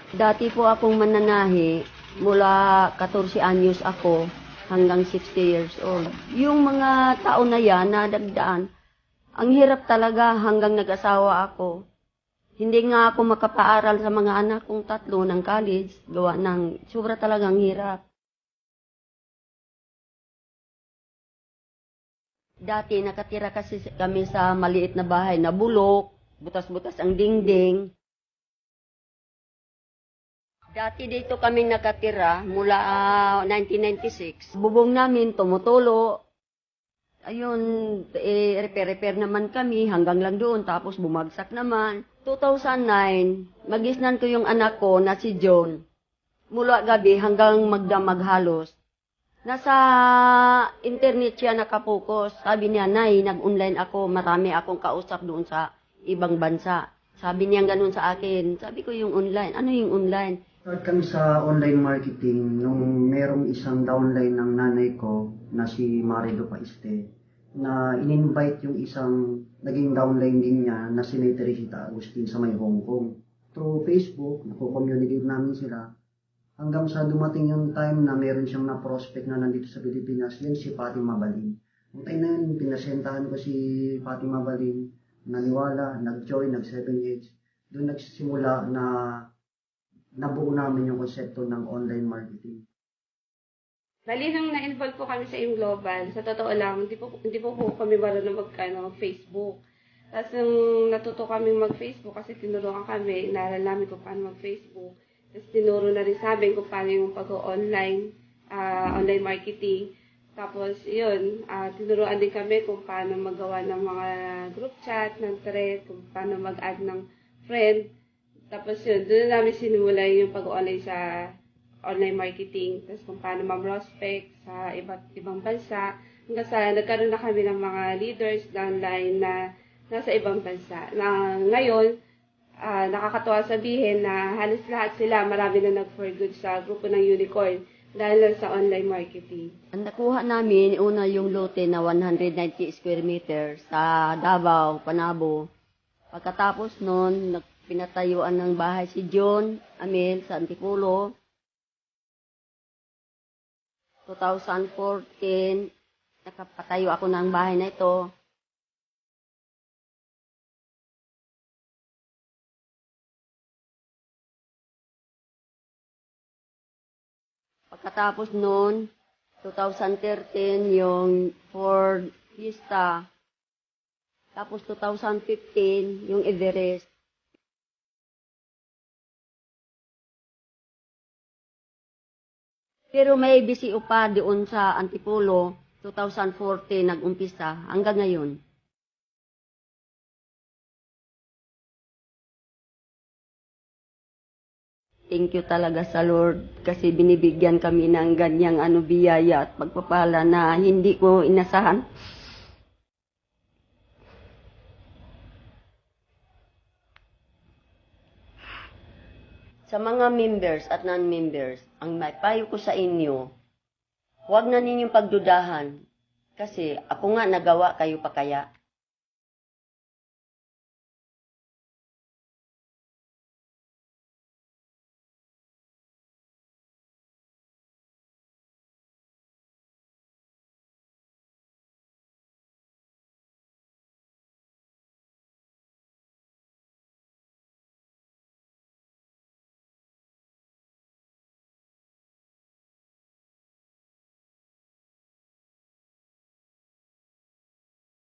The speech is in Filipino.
Dati po akong mananahi, mula 14 anyos ako hanggang 60 years old. Yung mga taon na yan, nadagdaan, ang hirap talaga hanggang nag-asawa ako. Hindi nga ako makapaaral sa mga anak kong tatlo ng college, gawa ng sobra talagang hirap. Dati nakatira kasi kami sa maliit na bahay na bulok, butas-butas ang dingding. Dati dito kami nakatira mula 1996. Bubong namin tumutulo. Ayun, repair naman kami hanggang lang doon tapos bumagsak naman. 2009, magisnan ko yung anak ko na si John. Mula gabi hanggang magdamag halos. Nasa internet siya nakapokus. Sabi niya, Nay, nag-online ako, marami akong kausap doon sa ibang bansa. Sabi niya ganun sa akin. Sabi ko yung online. Ano yung online? Start kami sa online marketing nung merong isang downline ng nanay ko na si Marido Paiste na in-invite yung isang naging downline din niya na si Teresita Agustin sa may Hong Kong. Through Facebook, nako-communicate namin sila hanggang sa dumating yung time na meron siyang na-prospect na nandito sa Pilipinas, yun si Fatima Balin. Nung time na yun, pinasentahan ko si Fatima Balin, naniwala, nag-join, nag-7H. Doon nagsisimula na nabuo namin yung konsepto ng online marketing. Bali, nung na-involve po kami sa yung global, sa totoo lang, hindi po kami marunong mag-Facebook. Tapos nung natuto kami mag-Facebook, kasi tinuruan kami, inaral namin kung paano mag-Facebook. Tapos tinuro na rin sa amin kung paano yung pag-online, online marketing. Tapos yun, tinuruan din kami kung paano magawa ng mga group chat, ng thread, kung paano mag-add ng friend. Tapos yun, doon namin sinimula yung pag-online sa online marketing. Tapos kung paano ma-prospect sa iba't ibang bansa. Hanggang sa nagkaroon na kami ng mga leaders online na nasa ibang bansa. Na ngayon, nakakatuwa sabihin na halos lahat sila, marami na nag-for good sa grupo ng Unicorn dahil lang sa online marketing. Ang nakuha namin, una yung lote na 190 square meters sa Davao, Panabo. Pagkatapos nun, pinatayuan ng bahay si John Amel sa Antipolo. 2014, nakapatayo ako ng bahay na ito. Pagkatapos nun, 2013, yung Ford Fiesta. Tapos 2015, yung Everest. Pero may BCO pa doon sa Antipolo, 2014 nag-umpisa hanggang ngayon. Thank you talaga sa Lord kasi binibigyan kami ng ganyang biyaya at pagpapala na hindi ko inasahan. Sa mga members at non-members, ang may payo ko sa inyo, huwag na ninyong pagdudahan kasi ako nga nagawa, kayo pa kaya.